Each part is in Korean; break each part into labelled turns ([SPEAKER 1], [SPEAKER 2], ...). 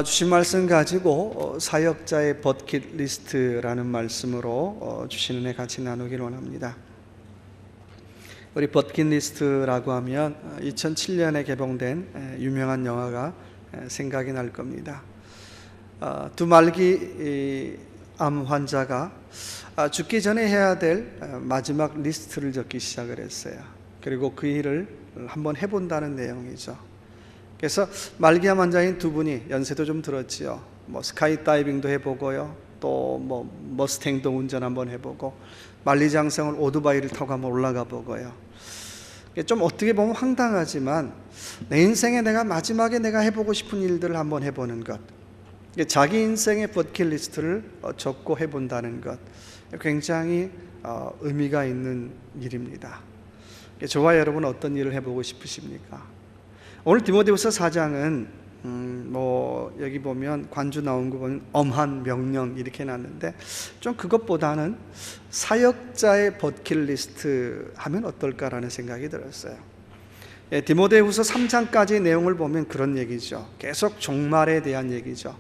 [SPEAKER 1] 주신 말씀 가지고 사역자의 버킷리스트라는 말씀으로 주신 은혜 같이 나누길 원합니다. 우리 버킷리스트라고 하면 2007년에 개봉된 유명한 영화가 생각이 날 겁니다. 두 말기 암 환자가 죽기 전에 해야 될 마지막 리스트를 적기 시작을 했어요. 그리고 그 일을 한번 해본다는 내용이죠. 그래서 말기암 환자인 두 분이 연세도 좀 들었지요. 스카이다이빙도 해보고요, 또 머스탱도 운전 한번 해보고, 만리장성을 오토바이를 타고 한번 올라가 보고요. 좀 어떻게 보면 황당하지만 내 인생에 내가 마지막에 내가 해보고 싶은 일들을 한번 해보는 것, 자기 인생의 버킷리스트를 적고 해본다는 것, 굉장히 의미가 있는 일입니다. 저와 여러분 어떤 일을 해보고 싶으십니까? 오늘 디모데후서 4장은 여기 보면 관주 나온 거 보면 엄한 명령 이렇게 해놨는데, 좀 그것보다는 사역자의 버킷리스트 하면 어떨까라는 생각이 들었어요. 디모데후서 3장까지 내용을 보면 그런 얘기죠. 계속 종말에 대한 얘기죠.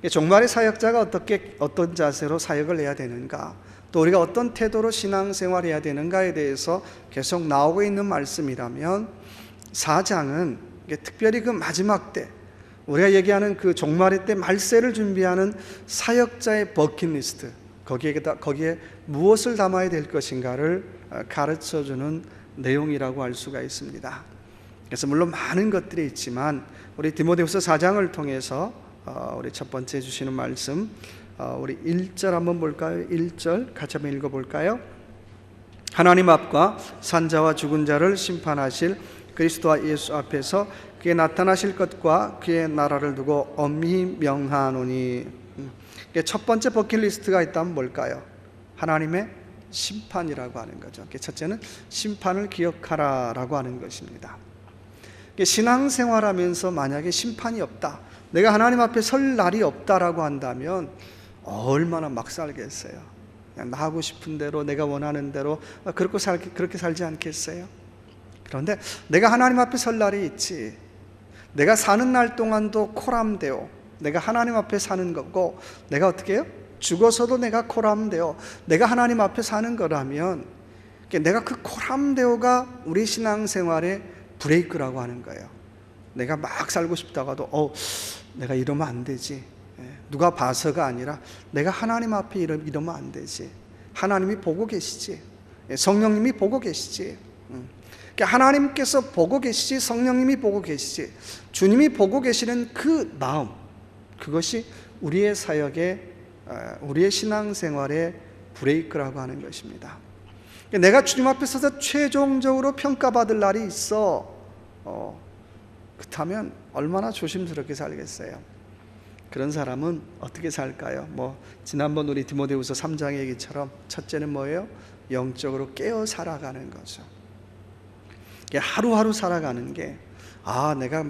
[SPEAKER 1] 종말의 사역자가 어떤 자세로 사역을 해야 되는가, 또 우리가 어떤 태도로 신앙생활해야 되는가에 대해서 계속 나오고 있는 말씀이라면, 4장은 특별히 그 마지막 때, 우리가 얘기하는 그 종말의 때 말세를 준비하는 사역자의 버킷리스트, 거기에 무엇을 담아야 될 것인가를 가르쳐주는 내용이라고 할 수가 있습니다. 그래서 물론 많은 것들이 있지만 우리 디모데후서 4장을 통해서 우리 첫 번째 주시는 말씀, 우리 1절 한번 볼까요? 1절 같이 한번 읽어볼까요? 하나님 앞과 산자와 죽은 자를 심판하실 그리스도와 예수 앞에서 그의 나타나실 것과 그의 나라를 두고 엄히 명하노니. 첫 번째 버킷리스트가 있다면 뭘까요? 하나님의 심판이라고 하는 거죠. 첫째는 심판을 기억하라라고 하는 것입니다. 신앙생활하면서 만약에 심판이 없다, 내가 하나님 앞에 설 날이 없다라고 한다면 얼마나 막 살겠어요. 그냥 나 하고 싶은 대로, 내가 원하는 대로 그렇게 살지 않겠어요? 그런데 내가 하나님 앞에 설 날이 있지, 내가 사는 날 동안도 코람되어 내가 하나님 앞에 사는 거고, 내가 어떻게 해요? 죽어서도 내가 코람되어 내가 하나님 앞에 사는 거라면, 내가 그 코람되어가 우리 신앙생활의 브레이크라고 하는 거예요. 내가 막 살고 싶다가도 내가 이러면 안 되지, 누가 봐서가 아니라 내가 하나님 앞에 이러면 안 되지, 하나님이 보고 계시지, 성령님이 보고 계시지. 하나님께서 보고 계시지, 성령님이 보고 계시지, 주님이 보고 계시는 그 마음, 그것이 우리의 사역의, 우리의 신앙생활의 브레이크라고 하는 것입니다. 내가 주님 앞에 서서 최종적으로 평가받을 날이 있어. 그렇다면 얼마나 조심스럽게 살겠어요. 그런 사람은 어떻게 살까요? 지난번 우리 디모데후서 3장의 얘기처럼 첫째는 뭐예요? 영적으로 깨어 살아가는 거죠. 하루하루 살아가는 게, 내가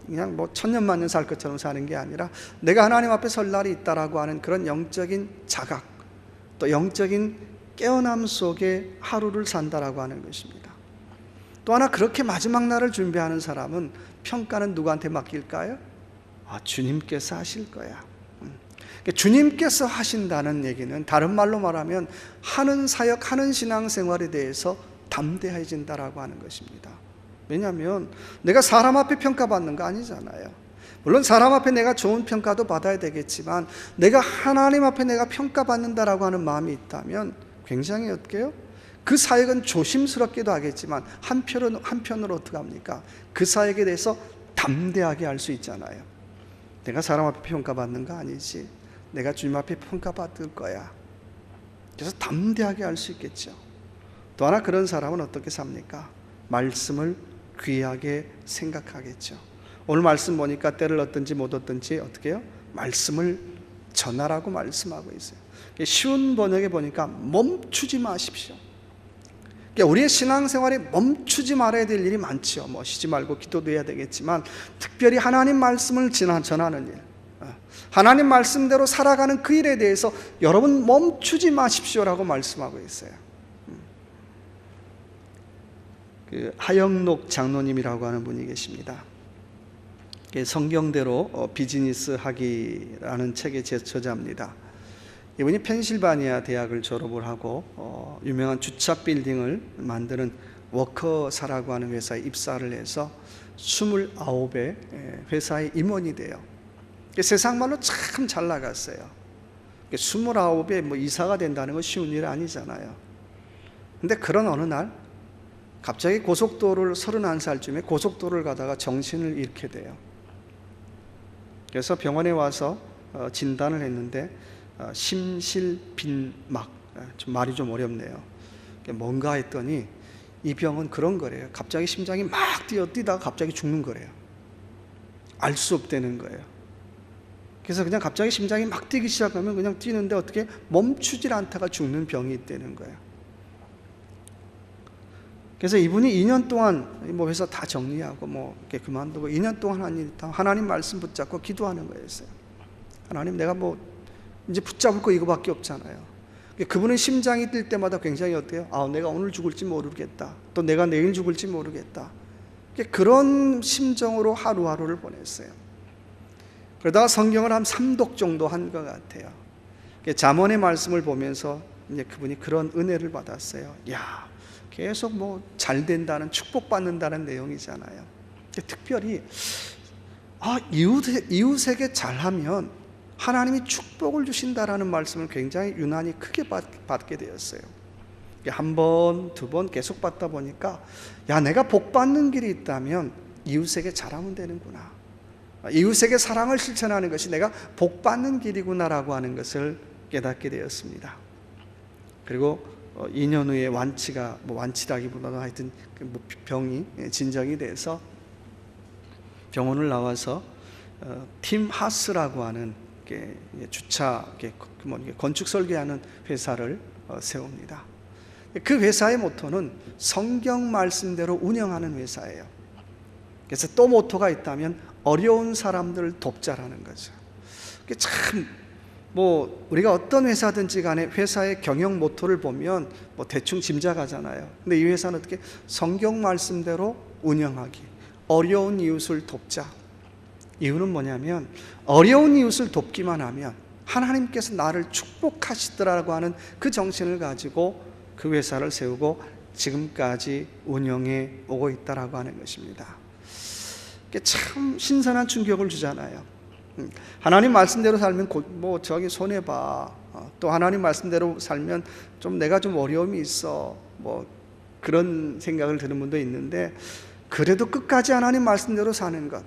[SPEAKER 1] 그냥 천년만년 살 것처럼 사는 게 아니라 내가 하나님 앞에 설 날이 있다라고 하는 그런 영적인 자각, 또 영적인 깨어남 속에 하루를 산다라고 하는 것입니다. 또 하나, 그렇게 마지막 날을 준비하는 사람은 평가는 누구한테 맡길까요? 주님께서 하실 거야. 주님께서 하신다는 얘기는 다른 말로 말하면 하는 사역, 하는 신앙생활에 대해서 담대해진다라고 하는 것입니다. 왜냐하면 내가 사람 앞에 평가받는 거 아니잖아요. 물론 사람 앞에 내가 좋은 평가도 받아야 되겠지만, 내가 하나님 앞에 내가 평가받는다라고 하는 마음이 있다면 굉장히 어떻게 해요? 그 사역은 조심스럽게도 하겠지만 한편으로 어떻게 합니까? 그 사역에 대해서 담대하게 할 수 있잖아요. 내가 사람 앞에 평가받는 거 아니지, 내가 주님 앞에 평가받을 거야. 그래서 담대하게 할 수 있겠죠. 또 하나, 그런 사람은 어떻게 삽니까? 말씀을 귀하게 생각하겠죠. 오늘 말씀 보니까 때를 얻든지 못 얻든지 어떻게 해요? 말씀을 전하라고 말씀하고 있어요. 쉬운 번역에 보니까 멈추지 마십시오. 우리의 신앙생활에 멈추지 말아야 될 일이 많죠. 쉬지 말고 기도도 해야 되겠지만, 특별히 하나님 말씀을 전하는 일, 하나님 말씀대로 살아가는 그 일에 대해서 여러분 멈추지 마십시오라고 말씀하고 있어요. 하영록 장로님이라고 하는 분이 계십니다. 성경대로 비즈니스 하기라는 책의 제저자입니다. 이분이 펜실바니아 대학을 졸업을 하고 유명한 주차 빌딩을 만드는 워커사라고 하는 회사에 입사를 해서 29의 회사의 임원이 돼요. 세상 말로 참 잘 나갔어요. 29에 뭐 이사가 된다는 건 쉬운 일 아니잖아요. 근데 그런 어느 날 갑자기 고속도로를 31살쯤에 고속도로를 가다가 정신을 잃게 돼요. 그래서 병원에 와서 진단을 했는데 심실빈막, 좀 말이 좀 어렵네요. 뭔가 했더니 이 병은 그런 거래요. 갑자기 심장이 막 뛰다가 갑자기 죽는 거래요. 알 수 없다는 거예요. 그래서 그냥 갑자기 심장이 막 뛰기 시작하면 그냥 뛰는데 어떻게 멈추질 않다가 죽는 병이 있다는 거예요. 그래서 이분이 2년 동안 뭐 회사 다 정리하고 뭐 이렇게 그만두고 2년 동안 한 일, 하나님 말씀 붙잡고 기도하는 거였어요. 하나님, 내가 뭐 이제 붙잡을 거 이거밖에 없잖아요. 그분은 심장이 뛸 때마다 굉장히 어때요? 내가 오늘 죽을지 모르겠다. 또 내가 내일 죽을지 모르겠다. 그런 심정으로 하루하루를 보냈어요. 그러다가 성경을 한 3독 정도 한 것 같아요. 잠언의 말씀을 보면서 이제 그분이 그런 은혜를 받았어요. 야, 계속 뭐 잘 된다는, 축복받는다는 내용이잖아요. 특별히 이웃에게 잘하면 하나님이 축복을 주신다라는 말씀을 굉장히 유난히 크게 받게 되었어요. 한 번, 두 번 계속 받다 보니까 내가 복 받는 길이 있다면 이웃에게 잘하면 되는구나. 이웃에게 사랑을 실천하는 것이 내가 복 받는 길이구나라고 하는 것을 깨닫게 되었습니다. 그리고 2년 후에 완치라기보다는 하여튼 병이 진정이 돼서 병원을 나와서 팀 하스라고 하는 주차 건축 설계하는 회사를 세웁니다. 그 회사의 모토는 성경 말씀대로 운영하는 회사예요. 그래서 또 모토가 있다면 어려운 사람들을 돕자라는 거죠. 참 우리가 어떤 회사든지 간에 회사의 경영 모토를 보면 대충 짐작하잖아요. 근데 이 회사는 어떻게 성경 말씀대로 운영하기, 어려운 이웃을 돕자. 이유는 뭐냐면 어려운 이웃을 돕기만 하면 하나님께서 나를 축복하시더라고 하는 그 정신을 가지고 그 회사를 세우고 지금까지 운영해 오고 있다라고 하는 것입니다. 참 신선한 충격을 주잖아요. 하나님 말씀대로 살면 저기 손해봐. 또 하나님 말씀대로 살면 내가 좀 어려움이 있어. 그런 생각을 드는 분도 있는데, 그래도 끝까지 하나님 말씀대로 사는 것,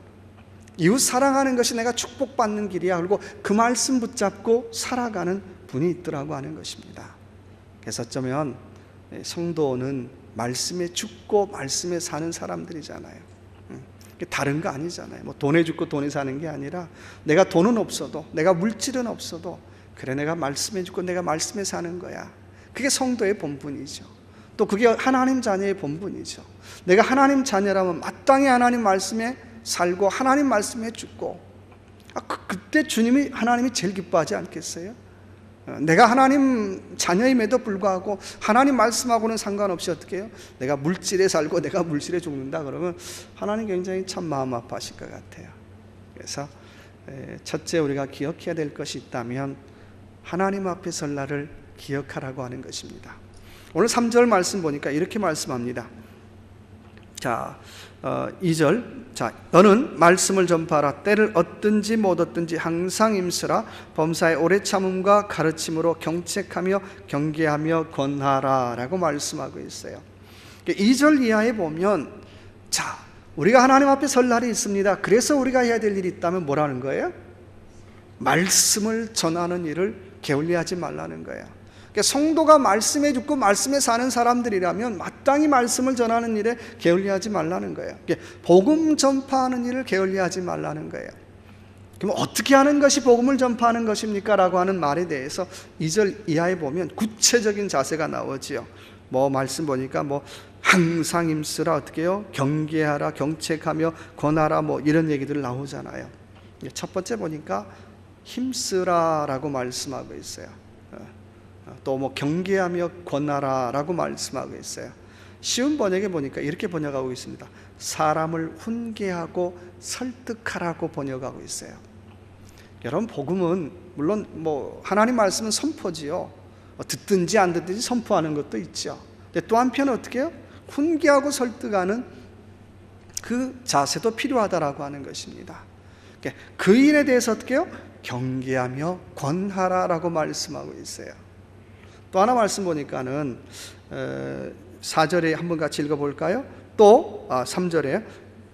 [SPEAKER 1] 이웃 사랑하는 것이 내가 축복받는 길이야. 그리고 그 말씀 붙잡고 살아가는 분이 있더라고 하는 것입니다. 그래서 어쩌면 성도는 말씀에 죽고 말씀에 사는 사람들이잖아요. 다른 거 아니잖아요. 돈에 죽고 돈에 사는 게 아니라 내가 돈은 없어도, 내가 물질은 없어도 그래, 내가 말씀에 죽고 내가 말씀에 사는 거야. 그게 성도의 본분이죠. 또 그게 하나님 자녀의 본분이죠. 내가 하나님 자녀라면 마땅히 하나님 말씀에 살고 하나님 말씀에 죽고, 그때 하나님이 제일 기뻐하지 않겠어요? 내가 하나님 자녀임에도 불구하고 하나님 말씀하고는 상관없이 어떻게 해요? 내가 물질에 살고 내가 물질에 죽는다 그러면 하나님 굉장히 참 마음 아파하실 것 같아요. 그래서 첫째, 우리가 기억해야 될 것이 있다면 하나님 앞에 설 날을 기억하라고 하는 것입니다. 오늘 3절 말씀 보니까 이렇게 말씀합니다. 2절, 너는 말씀을 전파하라. 때를 얻든지 못 얻든지 항상 임쓰라. 범사의 오래 참음과 가르침으로 경책하며 경계하며 권하라 라고 말씀하고 있어요. 2절 이하에 보면, 우리가 하나님 앞에 설 날이 있습니다. 그래서 우리가 해야 될 일이 있다면 뭐라는 거예요? 말씀을 전하는 일을 게을리하지 말라는 거예요. 성도가 말씀에 죽고 말씀에 사는 사람들이라면 마땅히 말씀을 전하는 일에 게을리하지 말라는 거예요. 복음 전파하는 일을 게을리하지 말라는 거예요. 그럼 어떻게 하는 것이 복음을 전파하는 것입니까? 라고 하는 말에 대해서 2절 이하에 보면 구체적인 자세가 나오지요. 말씀 보니까 항상 힘쓰라, 어떻게 해요? 경계하라, 경책하며 권하라, 이런 얘기들 나오잖아요. 첫 번째 보니까 힘쓰라 라고 말씀하고 있어요. 또 경계하며 권하라 라고 말씀하고 있어요. 쉬운 번역에 보니까 이렇게 번역하고 있습니다. 사람을 훈계하고 설득하라고 번역하고 있어요. 여러분, 복음은 물론 하나님 말씀은 선포지요. 듣든지 안 듣든지 선포하는 것도 있죠. 근데 또 한편 어떻게 해요? 훈계하고 설득하는 그 자세도 필요하다라고 하는 것입니다. 그 일에 대해서 어떻게 해요? 경계하며 권하라라고 말씀하고 있어요. 또 하나 말씀 보니까는 4절에 한번 같이 읽어볼까요? 또 3절에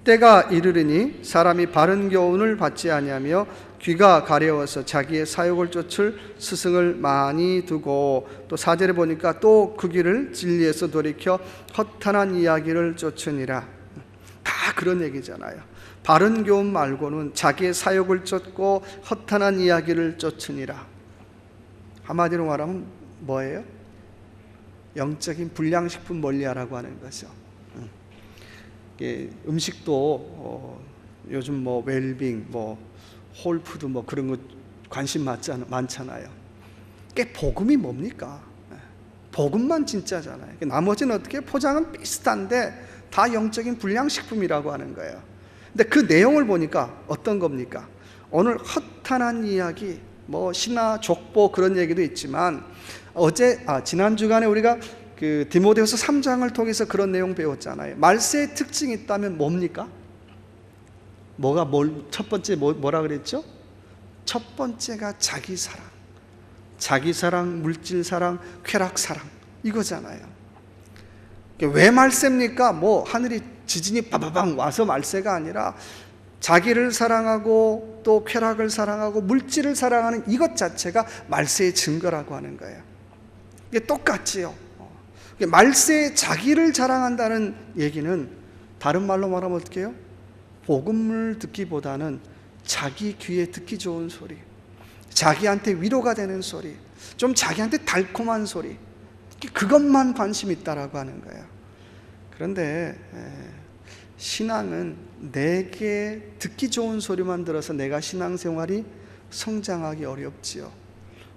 [SPEAKER 1] 때가 이르리니 사람이 바른 교훈을 받지 아니하며 귀가 가려워서 자기의 사욕을 쫓을 스승을 많이 두고, 또 4절에 보니까 또 그 길을 진리에서 돌이켜 허탄한 이야기를 쫓으니라. 다 그런 얘기잖아요. 바른 교훈 말고는 자기의 사욕을 쫓고 허탄한 이야기를 쫓으니라. 한마디로 말하면 뭐예요? 영적인 불량식품 멀리하라고 하는 거죠. 음식도 요즘 웰빙, 홀푸드 그런 거 관심 많잖아요. 복음이 뭡니까? 복음만 진짜잖아요. 나머지는 어떻게 포장은 비슷한데 다 영적인 불량식품이라고 하는 거예요. 근데 그 내용을 보니까 어떤 겁니까? 오늘 허탄한 이야기, 신화, 족보 그런 얘기도 있지만 지난 주간에 우리가 그 디모데후서 3장을 통해서 그런 내용 배웠잖아요. 말세의 특징이 있다면 뭡니까? 첫 번째 뭐라 그랬죠? 첫 번째가 자기 사랑, 물질 사랑, 쾌락 사랑 이거잖아요. 왜 말세입니까? 하늘이 지진이 빠바방 와서 말세가 아니라 자기를 사랑하고 또 쾌락을 사랑하고 물질을 사랑하는 이것 자체가 말세의 증거라고 하는 거예요. 이게 똑같지요. 말세에 자기를 자랑한다는 얘기는 다른 말로 말하면 어떻게 해요? 복음을 듣기보다는 자기 귀에 듣기 좋은 소리, 자기한테 위로가 되는 소리, 좀 자기한테 달콤한 소리, 그것만 관심 있다라고 하는 거예요. 그런데 신앙은 내게 듣기 좋은 소리만 들어서 내가 신앙생활이 성장하기 어렵지요.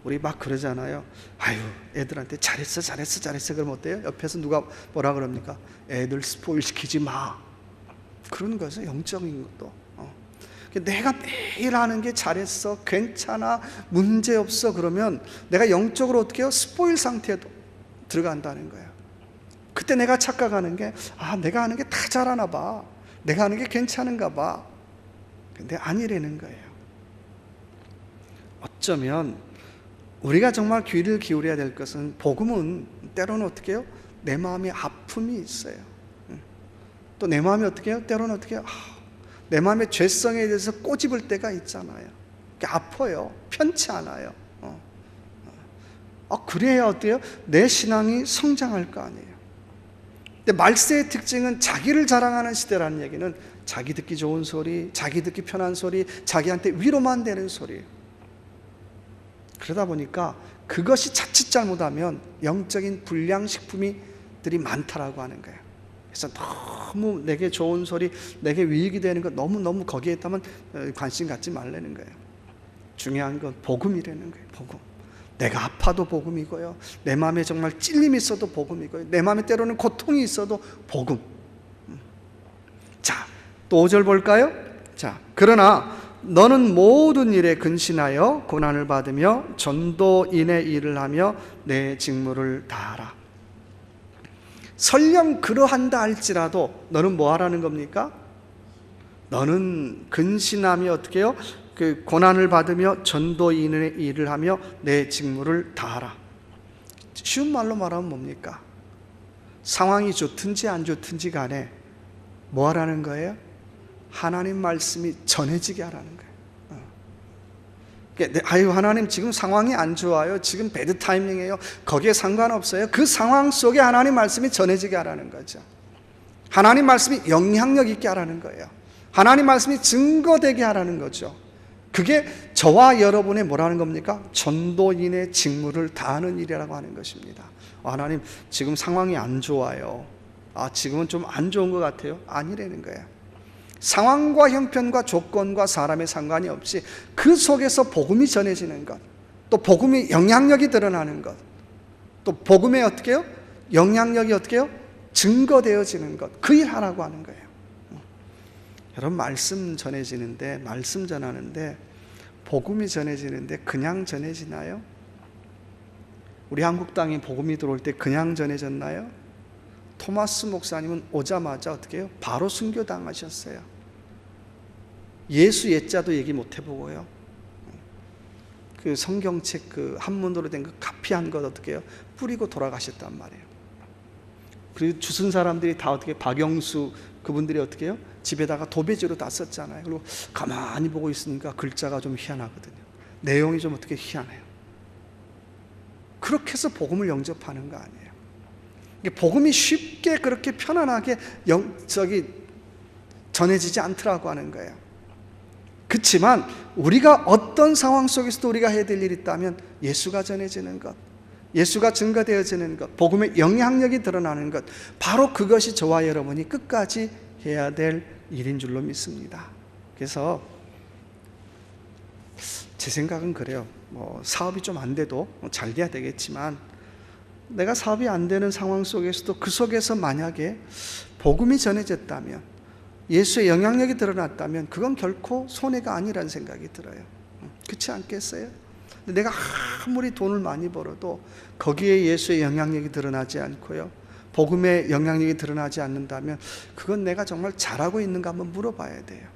[SPEAKER 1] 우리 막 그러잖아요. 아유, 애들한테 잘했어 그러면 어때요? 옆에서 누가 뭐라 그럽니까? 애들 스포일 시키지 마. 그런 거죠. 영적인 것도. 내가 매일 하는 게 잘했어, 괜찮아, 문제없어 그러면 내가 영적으로 어떻게 해요? 스포일 상태에 들어간다는 거예요. 그때 내가 착각하는 게 내가 하는 게 다 잘하나 봐, 내가 하는 게 괜찮은가 봐. 근데 아니라는 거예요. 어쩌면 우리가 정말 귀를 기울여야 될 것은, 복음은 때로는 어떻게 해요? 내 마음에 아픔이 있어요. 또 내 마음이 어떻게 해요? 때로는 어떻게 해요? 내 마음의 죄성에 대해서 꼬집을 때가 있잖아요. 아파요. 편치 않아요. 그래야 어때요? 내 신앙이 성장할 거 아니에요. 근데 말세의 특징은 자기를 자랑하는 시대라는 얘기는 자기 듣기 좋은 소리, 자기 듣기 편한 소리, 자기한테 위로만 되는 소리. 그러다 보니까 그것이 자칫 잘못하면 영적인 불량식품들이 많다라고 하는 거예요. 그래서 너무 내게 좋은 소리, 내게 유익이 되는 것 너무 거기에 있다면 관심 갖지 말라는 거예요. 중요한 건 복음이라는 거예요. 복음. 내가 아파도 복음이고요, 내 마음에 정말 찔림이 있어도 복음이고요, 내 마음에 때로는 고통이 있어도 복음. 자, 또 5절 볼까요? 자, 그러나 너는 모든 일에 근신하여 고난을 받으며 전도인의 일을 하며 내 직무를 다하라. 설령 그러한다 할지라도 너는 뭐 하라는 겁니까? 너는 근신하며 어떻게 해요? 그 고난을 받으며 전도인의 일을 하며 내 직무를 다하라. 쉬운 말로 말하면 뭡니까? 상황이 좋든지 안 좋든지 간에 뭐 하라는 거예요? 하나님 말씀이 전해지게 하라는 거예요. 아유, 하나님 지금 상황이 안 좋아요, 지금 배드 타이밍이에요, 거기에 상관없어요. 그 상황 속에 하나님 말씀이 전해지게 하라는 거죠. 하나님 말씀이 영향력 있게 하라는 거예요. 하나님 말씀이 증거되게 하라는 거죠. 그게 저와 여러분의 뭐라는 겁니까? 전도인의 직무를 다하는 일이라고 하는 것입니다. 하나님 지금 상황이 안 좋아요, 지금은 좀 안 좋은 것 같아요. 아니라는 거예요. 상황과 형편과 조건과 사람의 상관이 없이 그 속에서 복음이 전해지는 것, 또 복음이 영향력이 드러나는 것, 또 복음의 어떻게 해요? 영향력이 어떻게 해요? 증거되어지는 것, 그 일 하라고 하는 거예요. 여러분, 말씀 전해지는데, 말씀 전하는데, 복음이 전해지는데 그냥 전해지나요? 우리 한국 땅에 복음이 들어올 때 그냥 전해졌나요? 토마스 목사님은 오자마자 어떻게 해요? 바로 순교당하셨어요. 예수 옛자도 얘기 못 해보고요. 그 성경책 그 한문으로 된 그 카피한 것 어떻게 해요? 뿌리고 돌아가셨단 말이에요. 그리고 주순 사람들이 다 어떻게, 박영수 그분들이 어떻게 해요? 집에다가 도배지로 다 썼잖아요. 그리고 가만히 보고 있으니까 글자가 좀 희한하거든요. 내용이 좀 어떻게 희한해요. 그렇게 해서 복음을 영접하는 거 아니에요. 복음이 쉽게 그렇게 편안하게 전해지지 않더라고 하는 거예요. 그렇지만 우리가 어떤 상황 속에서도 우리가 해야 될 일이 있다면 예수가 전해지는 것, 예수가 증거되어지는 것, 복음의 영향력이 드러나는 것, 바로 그것이 저와 여러분이 끝까지 해야 될 일인 줄로 믿습니다. 그래서 제 생각은 그래요. 사업이 좀 안 돼도 잘 돼야 되겠지만, 내가 사업이 안 되는 상황 속에서도 그 속에서 만약에 복음이 전해졌다면, 예수의 영향력이 드러났다면 그건 결코 손해가 아니라는 생각이 들어요. 그렇지 않겠어요? 내가 아무리 돈을 많이 벌어도 거기에 예수의 영향력이 드러나지 않고요, 복음의 영향력이 드러나지 않는다면 그건 내가 정말 잘하고 있는가 한번 물어봐야 돼요.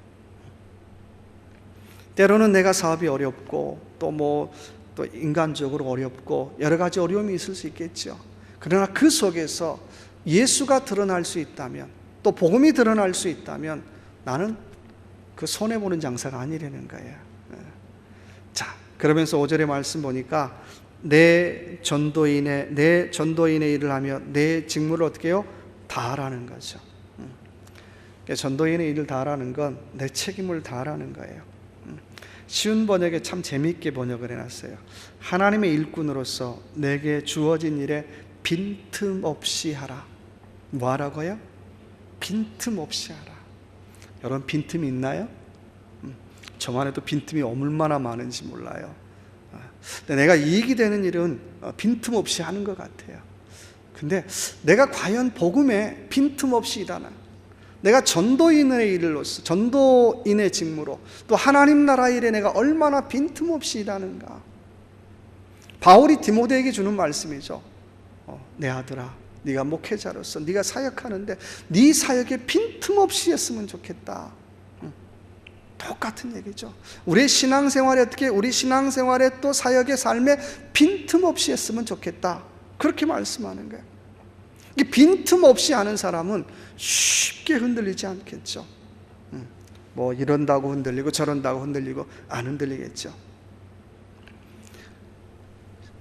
[SPEAKER 1] 때로는 내가 사업이 어렵고 또 인간적으로 어렵고 여러 가지 어려움이 있을 수 있겠죠. 그러나 그 속에서 예수가 드러날 수 있다면, 또 복음이 드러날 수 있다면 나는 그 손해보는 장사가 아니라는 거예요. 자, 그러면서 5절의 말씀 보니까 내 전도인의 일을 하며 내 직무를 어떻게 해요? 다하라는 거죠. 전도인의 일을 다하라는 건 내 책임을 다하라는 거예요. 쉬운 번역에 참 재미있게 번역을 해놨어요. 하나님의 일꾼으로서 내게 주어진 일에 빈틈없이 하라. 뭐 하라고요? 빈틈없이 하라. 여러분, 빈틈이 있나요? 저만 해도 빈틈이 얼마나 많은지 몰라요. 근데 내가 이익이 되는 일은 빈틈없이 하는 것 같아요. 근데 내가 과연 복음에 빈틈없이 일하나, 내가 전도인의 일로서, 전도인의 직무로, 또 하나님 나라 일에 내가 얼마나 빈틈없이 일하는가. 바울이 디모데에게 주는 말씀이죠. 내 아들아, 네가 목회자로서 네가 사역하는데 네 사역에 빈틈없이 했으면 좋겠다. 똑같은 얘기죠. 우리 신앙생활에 어떻게, 우리 신앙생활에 또 사역의 삶에 빈틈없이 했으면 좋겠다. 그렇게 말씀하는 거예요. 이 빈틈없이 하는 사람은 쉽게 흔들리지 않겠죠. 뭐 이런다고 흔들리고 저런다고 흔들리고 안 흔들리겠죠.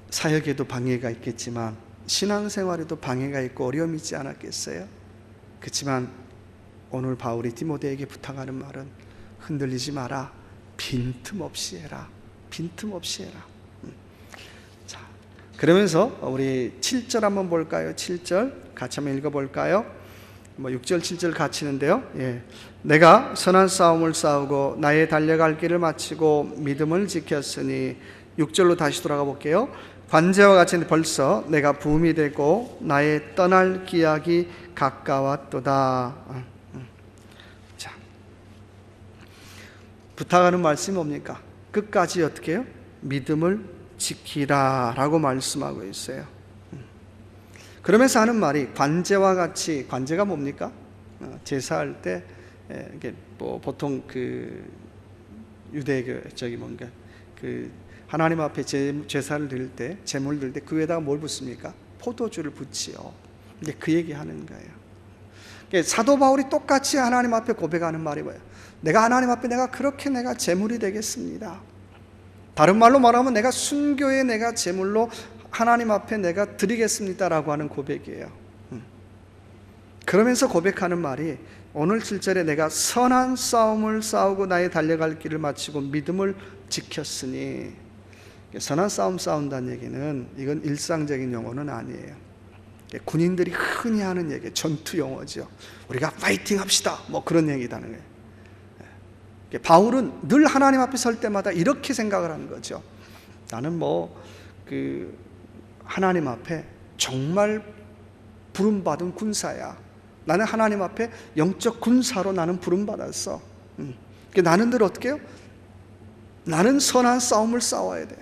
[SPEAKER 1] 사역에도 방해가 있겠지만 신앙생활에도 방해가 있고 어려움이 있지 않았겠어요? 그렇지만 오늘 바울이 디모데에게 부탁하는 말은 흔들리지 마라. 빈틈없이 해라. 빈틈없이 해라. 자, 그러면서 우리 7절 한번 볼까요? 7절 같이 한번 읽어볼까요? 6절 7절 같이는데요. 내가 선한 싸움을 싸우고 나의 달려갈 길을 마치고 믿음을 지켰으니, 6절로 다시 돌아가 볼게요. 관제와 같이 벌써 내가 부음이 되고 나의 떠날 기약이 가까웠도다. 자, 부탁하는 말씀이 뭡니까? 끝까지 어떻게 해요? 믿음을 지키라 라고 말씀하고 있어요. 그러면서 하는 말이 관제와 같이, 관제가 뭡니까? 제사할 때 이게 뭐 보통 그 유대교 그 하나님 앞에 제사를 드릴 때, 제물 드릴 때 그 위에다가 뭘 붓습니까? 포도주를 붓지요. 이제 그 얘기하는 거예요. 그러니까 사도 바울이 똑같이 하나님 앞에 고백하는 말이 뭐예요? 내가 하나님 앞에 내가 그렇게 내가 제물이 되겠습니다. 다른 말로 말하면 내가 순교에 내가 제물로 하나님 앞에 내가 드리겠습니다라고 하는 고백이에요. 그러면서 고백하는 말이 오늘 7절에 내가 선한 싸움을 싸우고 나의 달려갈 길을 마치고 믿음을 지켰으니, 선한 싸움 싸운다는 얘기는 이건 일상적인 용어는 아니에요. 군인들이 흔히 하는 얘기, 전투 용어죠. 우리가 파이팅 합시다, 뭐 그런 얘기다는 거예요. 바울은 늘 하나님 앞에 설 때마다 이렇게 생각을 하는 거죠. 나는 하나님 앞에 정말 부름받은 군사야. 나는 하나님 앞에 영적 군사로 나는 부름받았어. 나는 늘 어떻게 해요? 나는 선한 싸움을 싸워야 돼.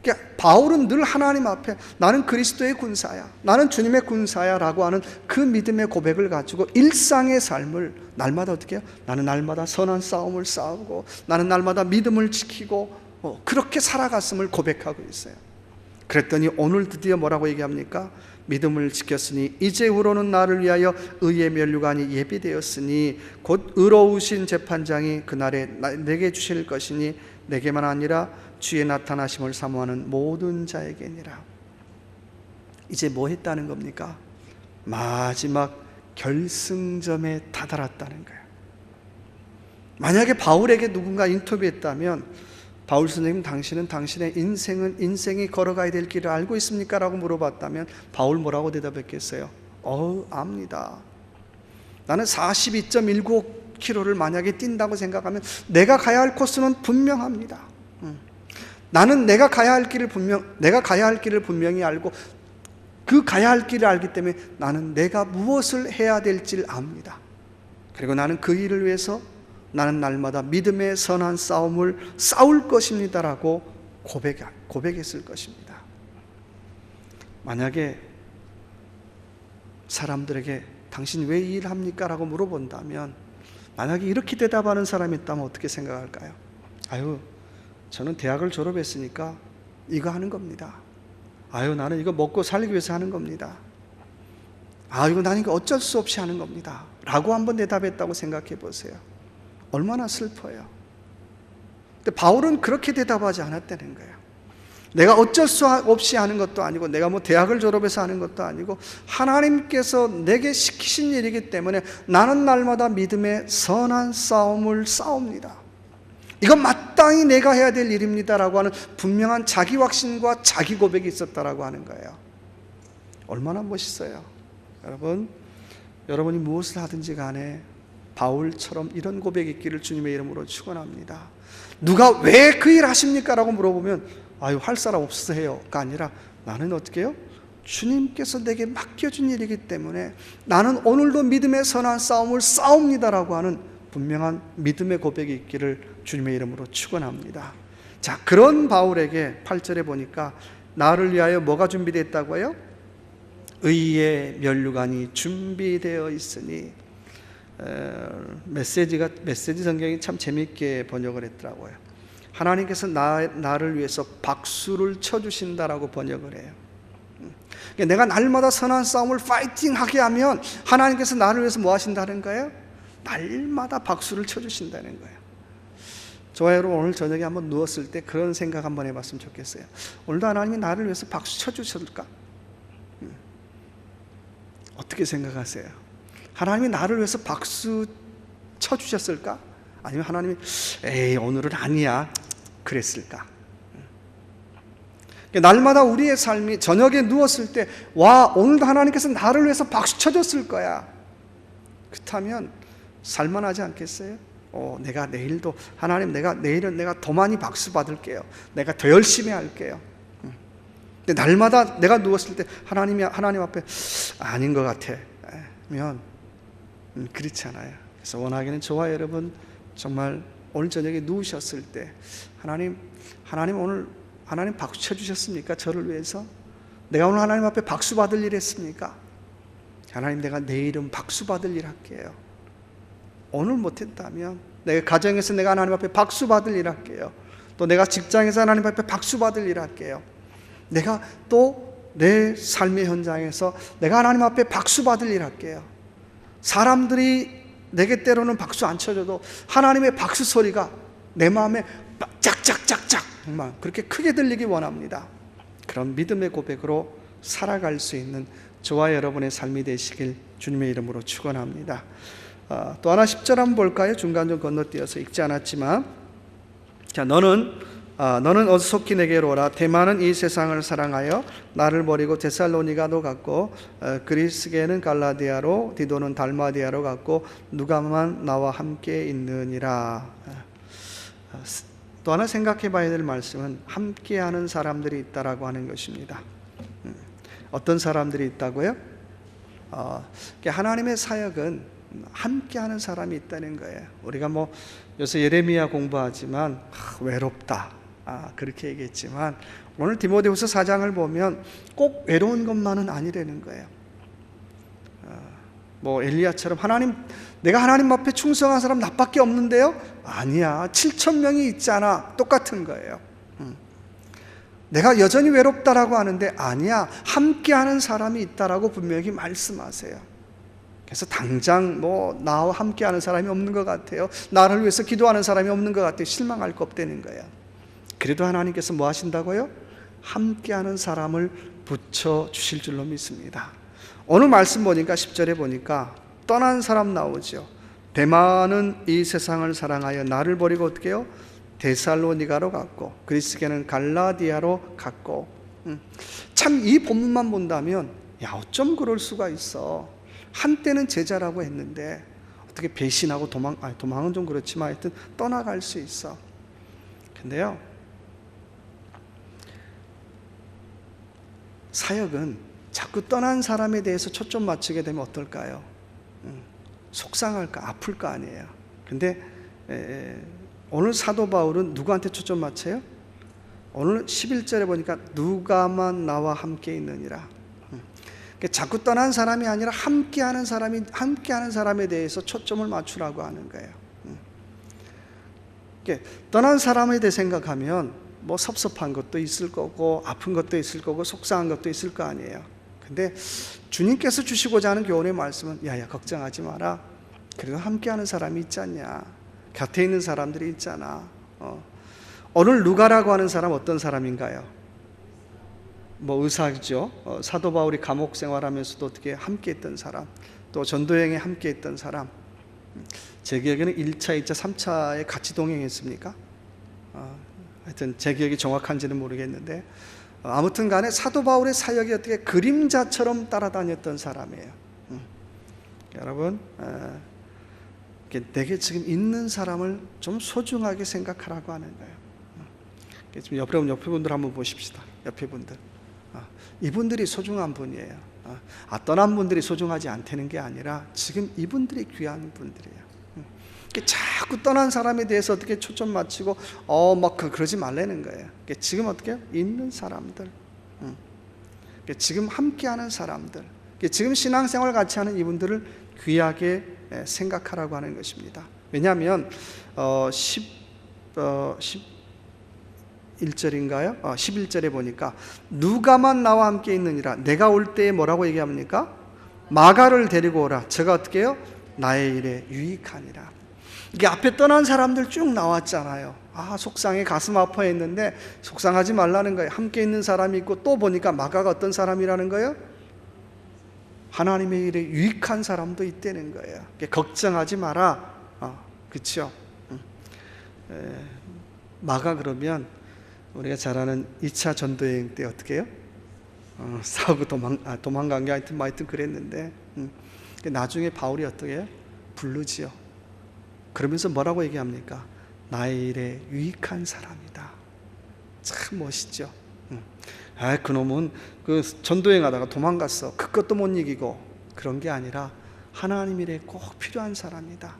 [SPEAKER 1] 그러니까 바울은 늘 하나님 앞에 나는 그리스도의 군사야, 나는 주님의 군사야 라고 하는 그 믿음의 고백을 가지고 일상의 삶을 날마다 어떻게 해요? 나는 날마다 선한 싸움을 싸우고 나는 날마다 믿음을 지키고 그렇게 살아갔음을 고백하고 있어요. 그랬더니 오늘 드디어 뭐라고 얘기합니까? 믿음을 지켰으니 이제후로는 나를 위하여 의의 면류관이 예비되었으니 곧 의로우신 재판장이 그날에 내게 주실 것이니 내게만 아니라 주의 나타나심을 사모하는 모든 자에게니라. 이제 뭐 했다는 겁니까? 마지막 결승점에 다다랐다는 거예요. 만약에 바울에게 누군가 인터뷰했다면 바울 선생님, 당신은 당신의 인생이 걸어가야 될 길을 알고 있습니까? 라고 물어봤다면 바울 뭐라고 대답했겠어요? 압니다. 나는 42.19km를 만약에 뛴다고 생각하면 내가 가야 할 코스는 분명합니다. 나는 내가 가야 할 길을 분명히 알고 그 가야 할 길을 알기 때문에 나는 내가 무엇을 해야 될지를 압니다. 그리고 나는 그 일을 위해서 나는 날마다 믿음의 선한 싸움을 싸울 것입니다라고 고백했을 것입니다. 만약에 사람들에게 당신 왜 이 일을 합니까? 라고 물어본다면 만약에 이렇게 대답하는 사람이 있다면 어떻게 생각할까요? 저는 대학을 졸업했으니까 이거 하는 겁니다. 나는 이거 먹고 살기 위해서 하는 겁니다. 나는 이거 어쩔 수 없이 하는 겁니다 라고 한번 대답했다고 생각해 보세요. 얼마나 슬퍼요. 근데 바울은 그렇게 대답하지 않았다는 거예요. 내가 어쩔 수 없이 하는 것도 아니고 내가 대학을 졸업해서 하는 것도 아니고 하나님께서 내게 시키신 일이기 때문에 나는 날마다 믿음의 선한 싸움을 싸웁니다. 이건 마땅히 내가 해야 될 일입니다라고 하는 분명한 자기 확신과 자기 고백이 있었다라고 하는 거예요. 얼마나 멋있어요. 여러분이 무엇을 하든지 간에 바울처럼 이런 고백이 있기를 주님의 이름으로 축원합니다. 누가 왜 그 일 하십니까? 라고 물어보면 할 사람 없어서 해요가 아니라 나는 어떻게 해요? 주님께서 내게 맡겨준 일이기 때문에 나는 오늘도 믿음의 선한 싸움을 싸웁니다라고 하는 분명한 믿음의 고백이 있기를 주님의 이름으로 축원합니다. 자, 그런 바울에게 8절에 보니까 나를 위하여 뭐가 준비되었다고 해요? 의의 면류관이 준비되어 있으니. 메시지 성경이 참 재미있게 번역을 했더라고요. 하나님께서 나를 위해서 박수를 쳐주신다라고 번역을 해요. 내가 날마다 선한 싸움을 파이팅하게 하면 하나님께서 나를 위해서 뭐 하신다는 거예요? 날마다 박수를 쳐주신다는 거예요. 저와 여러분 오늘 저녁에 한번 누웠을 때 그런 생각 한번 해봤으면 좋겠어요. 오늘도 하나님이 나를 위해서 박수 쳐주실까? 어떻게 생각하세요? 하나님이 나를 위해서 박수 쳐주셨을까? 아니면 하나님이 오늘은 아니야 그랬을까? 날마다 우리의 삶이 저녁에 누웠을 때 오늘도 하나님께서 나를 위해서 박수 쳐줬을 거야. 그렇다면 살만하지 않겠어요? 내가 내일도 하나님 내일은 내가 더 많이 박수 받을게요. 내가 더 열심히 할게요. 근데 날마다 내가 누웠을 때 하나님 앞에 아닌 것 같아 면 그렇지 않아요. 그래서 원하기는 저와 여러분 정말 오늘 저녁에 누우셨을 때 하나님 오늘 하나님 박수 쳐주셨습니까? 저를 위해서 내가 오늘 하나님 앞에 박수 받을 일 했습니까? 하나님 내가 내일은 박수 받을 일 할게요. 오늘 못했다면 내가 가정에서 내가 하나님 앞에 박수 받을 일 할게요. 또 내가 직장에서 하나님 앞에 박수 받을 일 할게요. 내가 또 내 삶의 현장에서 내가 하나님 앞에 박수 받을 일 할게요. 사람들이 내게 때로는 박수 안 쳐줘도 하나님의 박수 소리가 내 마음에 짝짝짝짝 정말 그렇게 크게 들리기 원합니다. 그런 믿음의 고백으로 살아갈 수 있는 저와 여러분의 삶이 되시길 주님의 이름으로 축원합니다. 또 하나 10절 한번 볼까요? 중간 좀 건너뛰어서 읽지 않았지만 자, 너는 어서 속히 내게로 오라. 대만은 이 세상을 사랑하여 나를 버리고 데살로니가로 갔고 그리스게는 갈라디아로 디도는 달마디아로 갔고 누가만 나와 함께 있느니라. 또 하나 생각해 봐야 될 말씀은 함께하는 사람들이 있다라고 하는 것입니다. 어떤 사람들이 있다고요? 하나님의 사역은 함께하는 사람이 있다는 거예요. 우리가 요새 예레미야 공부하지만 외롭다 그렇게 얘기했지만 오늘 디모데후서 4장을 보면 꼭 외로운 것만은 아니라는 거예요. 엘리야처럼 내가 하나님 앞에 충성한 사람 나밖에 없는데요? 아니야. 7,000명이 있잖아. 똑같은 거예요. 내가 여전히 외롭다라고 하는데 아니야. 함께하는 사람이 있다라고 분명히 말씀하세요. 그래서 당장 나와 함께하는 사람이 없는 것 같아요. 나를 위해서 기도하는 사람이 없는 것 같아요. 실망할 거 없다는 거예요. 그래도 하나님께서 뭐 하신다고요? 함께하는 사람을 붙여주실 줄로 믿습니다. 오늘 말씀 보니까 10절에 보니까 떠난 사람 나오죠. 데마는 이 세상을 사랑하여 나를 버리고 어떻게 해요? 데살로니가로 갔고 그리스게는 갈라디아로 갔고 참 이 본문만 본다면 어쩜 그럴 수가 있어. 한때는 제자라고 했는데 어떻게 배신하고 도망은 좀 그렇지만 하여튼 떠나갈 수 있어. 근데요, 사역은 자꾸 떠난 사람에 대해서 초점 맞추게 되면 어떨까요? 속상할까, 아플 거 아니에요. 근데 오늘 사도 바울은 누구한테 초점 맞춰요? 오늘 11절에 보니까 누가만 나와 함께 있느니라. 자꾸 떠난 사람이 아니라 함께하는 사람에 대해서 초점을 맞추라고 하는 거예요. 떠난 사람에 대해 생각하면 섭섭한 것도 있을 거고 아픈 것도 있을 거고 속상한 것도 있을 거 아니에요. 근데 주님께서 주시고자 하는 교훈의 말씀은 야야 걱정하지 마라. 그래도 함께하는 사람이 있지 않냐. 곁에 있는 사람들이 있잖아. 오늘 누가라고 하는 사람 어떤 사람인가요? 의사죠. 사도 바울이 감옥 생활하면서도 어떻게 함께 했던 사람, 또 전도여행에 함께 했던 사람. 제 기억에는 1차, 2차, 3차에 같이 동행했습니까? 하여튼 제 기억이 정확한지는 모르겠는데 아무튼 간에 사도 바울의 사역이 어떻게 그림자처럼 따라다녔던 사람이에요. 여러분, 내게 지금 있는 사람을 좀 소중하게 생각하라고 하는 거예요. 지금 옆에 분들 한번 보십시다. 옆에 분들. 이분들이 소중한 분이에요. 떠난 분들이 소중하지 않다는 게 아니라 지금 이분들이 귀한 분들이에요. 자꾸 떠난 사람에 대해서 어떻게 초점 맞추고 그러지 말라는 거예요. 지금 어떻게 있는 사람들, 지금 함께하는 사람들, 지금 신앙생활 같이 하는 이분들을 귀하게 생각하라고 하는 것입니다. 왜냐하면 11절인가요? 11절에 보니까 누가만 나와 함께 있느니라. 내가 올 때에 뭐라고 얘기합니까? 마가를 데리고 오라. 제가 어떻게 해요? 나의 일에 유익하니라. 이게 앞에 떠난 사람들 쭉 나왔잖아요. 속상해 가슴 아파했는데 속상하지 말라는 거예요. 함께 있는 사람이 있고 또 보니까 마가가 어떤 사람이라는 거예요? 하나님의 일에 유익한 사람도 있다는 거예요. 걱정하지 마라. 그렇죠? 마가 그러면 우리가 잘 아는 2차 전도여행 때 어떻게 해요? 싸우고 도망간 게 하여튼 그랬는데 나중에 바울이 어떻게 해요? 부르지요. 그러면서 뭐라고 얘기합니까? 나의 일에 유익한 사람이다. 참 멋있죠. 그놈은 그 전도여행 하다가 도망갔어. 그것도 못 이기고. 그런 게 아니라 하나님 일에 꼭 필요한 사람이다.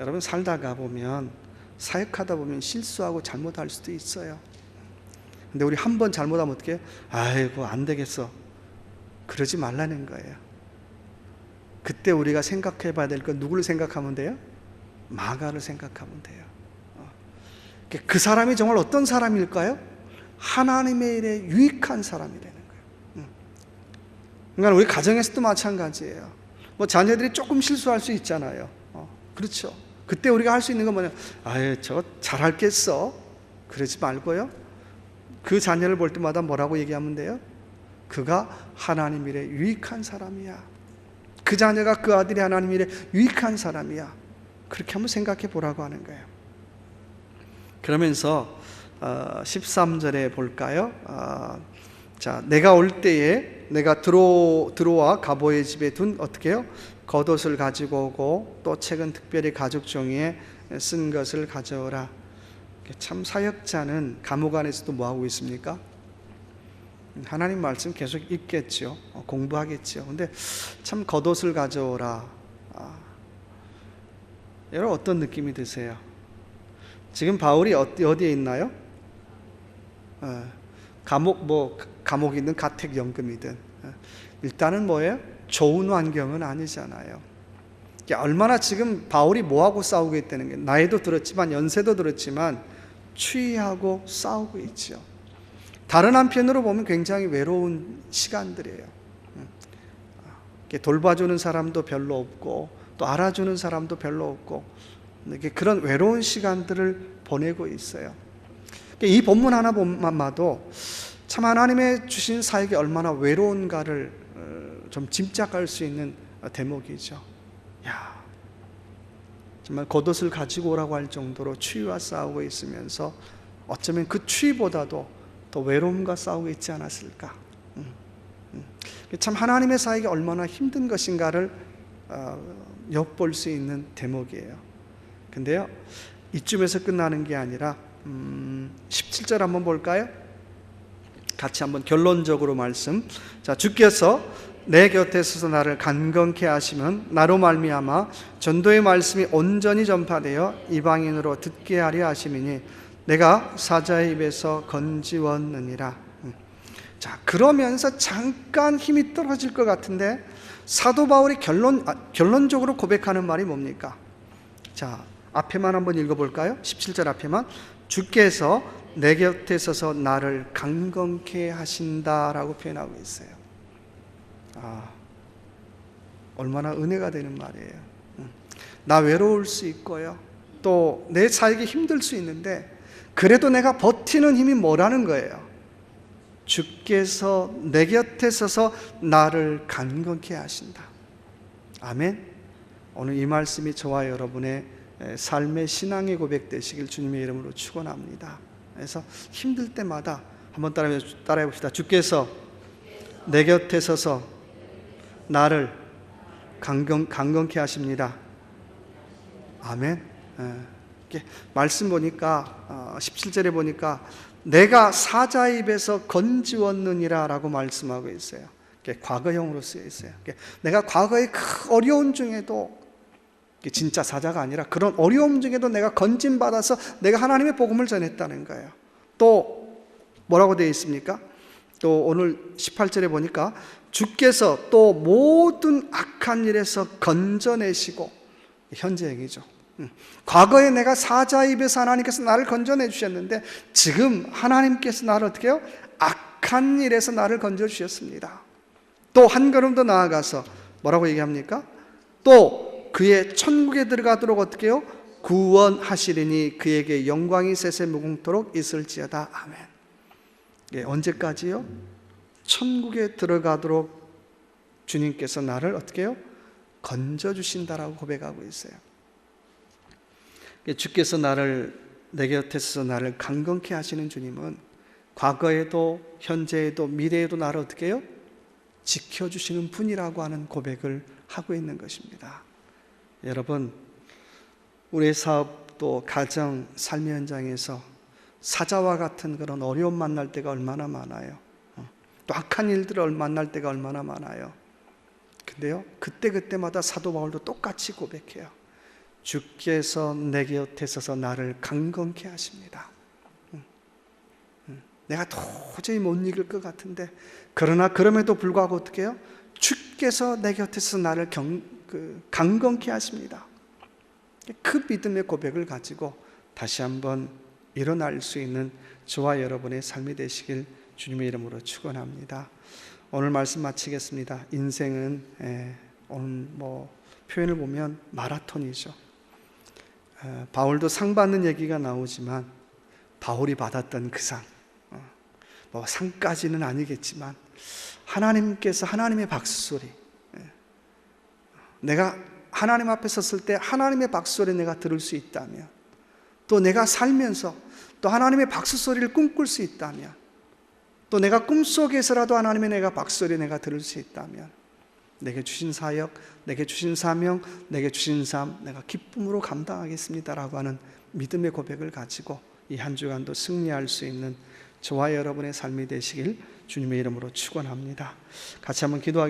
[SPEAKER 1] 여러분, 살다가 보면 사역하다 보면 실수하고 잘못할 수도 있어요. 근데 우리 한 번 잘못하면 어떻게? 아이고 안 되겠어. 그러지 말라는 거예요. 그때 우리가 생각해 봐야 될 건 누구를 생각하면 돼요? 마가를 생각하면 돼요. 그 사람이 정말 어떤 사람일까요? 하나님의 일에 유익한 사람이라는 거예요. 그러니까 우리 가정에서도 마찬가지예요. 자녀들이 조금 실수할 수 있잖아요. 그렇죠. 그때 우리가 할 수 있는 건 뭐냐? 저거 잘할겠어. 그러지 말고요. 그 자녀를 볼 때마다 뭐라고 얘기하면 돼요? 그가 하나님 일에 유익한 사람이야. 그 자녀가 그 아들이 하나님 일에 유익한 사람이야. 그렇게 한번 생각해 보라고 하는 거예요. 그러면서 13절에 볼까요? 자, 내가 올 때에 내가 들어와 가보의 집에 둔 어떻게 해요? 겉옷을 가지고 오고 또 책은 특별히 가죽 종이에 쓴 것을 가져오라. 참 사역자는 감옥 안에서도 뭐하고 있습니까? 하나님 말씀 계속 읽겠죠. 공부하겠죠. 근데 참 겉옷을 가져오라. 여러분 어떤 느낌이 드세요? 지금 바울이 어디에 있나요? 감옥이든 가택연금이든 일단은 뭐예요? 좋은 환경은 아니잖아요. 얼마나 지금 바울이 뭐하고 싸우고 있다는 게, 나이도 들었지만 연세도 들었지만 추위하고 싸우고 있죠. 다른 한편으로 보면 굉장히 외로운 시간들이에요. 돌봐주는 사람도 별로 없고 또 알아주는 사람도 별로 없고 그런 외로운 시간들을 보내고 있어요. 이 본문 하나만 봐도 참 하나님의 주신 사역이 얼마나 외로운가를 좀 짐작할 수 있는 대목이죠. 정말 겉옷을 가지고 오라고 할 정도로 추위와 싸우고 있으면서 어쩌면 그 추위보다도 더 외로움과 싸우고 있지 않았을까. 참 하나님의 사역이 얼마나 힘든 것인가를 엿볼 수 있는 대목이에요. 근데요, 이쯤에서 끝나는 게 아니라 17절 한번 볼까요? 같이 한번 결론적으로 말씀. 자, 주께서 내 곁에 서서 나를 간건케 하시면 나로 말미암아 전도의 말씀이 온전히 전파되어 이방인으로 듣게 하려 하심이니 내가 사자의 입에서 건지웠느니라. 자, 그러면서 잠깐 힘이 떨어질 것 같은데 사도 바울이 결론적으로 고백하는 말이 뭡니까? 자, 앞에만 한번 읽어볼까요? 17절 앞에만. 주께서 내 곁에 서서 나를 강건케 하신다라고 표현하고 있어요. 얼마나 은혜가 되는 말이에요. 나 외로울 수 있고요, 또 내 사역이 힘들 수 있는데 그래도 내가 버티는 힘이 뭐라는 거예요? 주께서 내 곁에 서서 나를 강건케 하신다. 아멘. 오늘 이 말씀이 저와 여러분의 삶의 신앙의 고백 되시길 주님의 이름으로 축원합니다. 그래서 힘들 때마다 한번 따라해 봅시다. 주께서 내 곁에 서서 나를 강건케 하십니다. 아멘. 말씀 보니까 17절에 보니까 내가 사자의 입에서 건지웠느니라 라고 말씀하고 있어요. 과거형으로 쓰여 있어요. 내가 과거의 그 어려움 중에도, 진짜 사자가 아니라 그런 어려움 중에도 내가 건짐받아서 내가 하나님의 복음을 전했다는 거예요. 또 뭐라고 되어 있습니까? 또 오늘 18절에 보니까 주께서 또 모든 악한 일에서 건져내시고, 현재 얘기죠. 과거에 내가 사자의 입에서 하나님께서 나를 건져내 주셨는데 지금 하나님께서 나를 어떻게 해요? 악한 일에서 나를 건져 주셨습니다. 또 한 걸음 더 나아가서 뭐라고 얘기합니까? 또 그의 천국에 들어가도록 어떻게 해요? 구원하시리니 그에게 영광이 세세 무궁토록 있을지어다. 아멘. 언제까지요? 천국에 들어가도록 주님께서 나를 어떻게 해요? 건져주신다라고 고백하고 있어요. 주께서 내 곁에서 나를 강건케 하시는 주님은 과거에도 현재에도 미래에도 나를 어떻게 해요? 지켜주시는 분이라고 하는 고백을 하고 있는 것입니다. 여러분, 우리의 사업도 가정, 삶의 현장에서 사자와 같은 그런 어려움 만날 때가 얼마나 많아요. 또 악한 일들을 만날 때가 얼마나 많아요. 근데요, 그때마다 사도 바울도 똑같이 고백해요. 주께서 내 곁에 서서 나를 강건케 하십니다. 내가 도저히 못 이길 것 같은데, 그러나 그럼에도 불구하고 어떻게 해요? 주께서 내 곁에서 나를 강건케 하십니다. 그 믿음의 고백을 가지고 다시 한번 일어날 수 있는 저와 여러분의 삶이 되시길 주님의 이름으로 축원합니다. 오늘 말씀 마치겠습니다. 인생은 오늘 표현을 보면 마라톤이죠. 바울도 상 받는 얘기가 나오지만 바울이 받았던 그 상, 상까지는 아니겠지만 하나님께서 하나님의 박수소리, 내가 하나님 앞에 섰을 때 하나님의 박수소리 내가 들을 수 있다면, 또 내가 살면서 또 하나님의 박수소리를 꿈꿀 수 있다면, 또 내가 꿈속에서라도 하나님의 내가 박수소리 내가 들을 수 있다면, 내게 주신 사역, 내게 주신 사명, 내게 주신 삶 내가 기쁨으로 감당하겠습니다라고 하는 믿음의 고백을 가지고 이 한 주간도 승리할 수 있는 저와 여러분의 삶이 되시길 주님의 이름으로 축원합니다. 같이 한번 기도하겠습니다.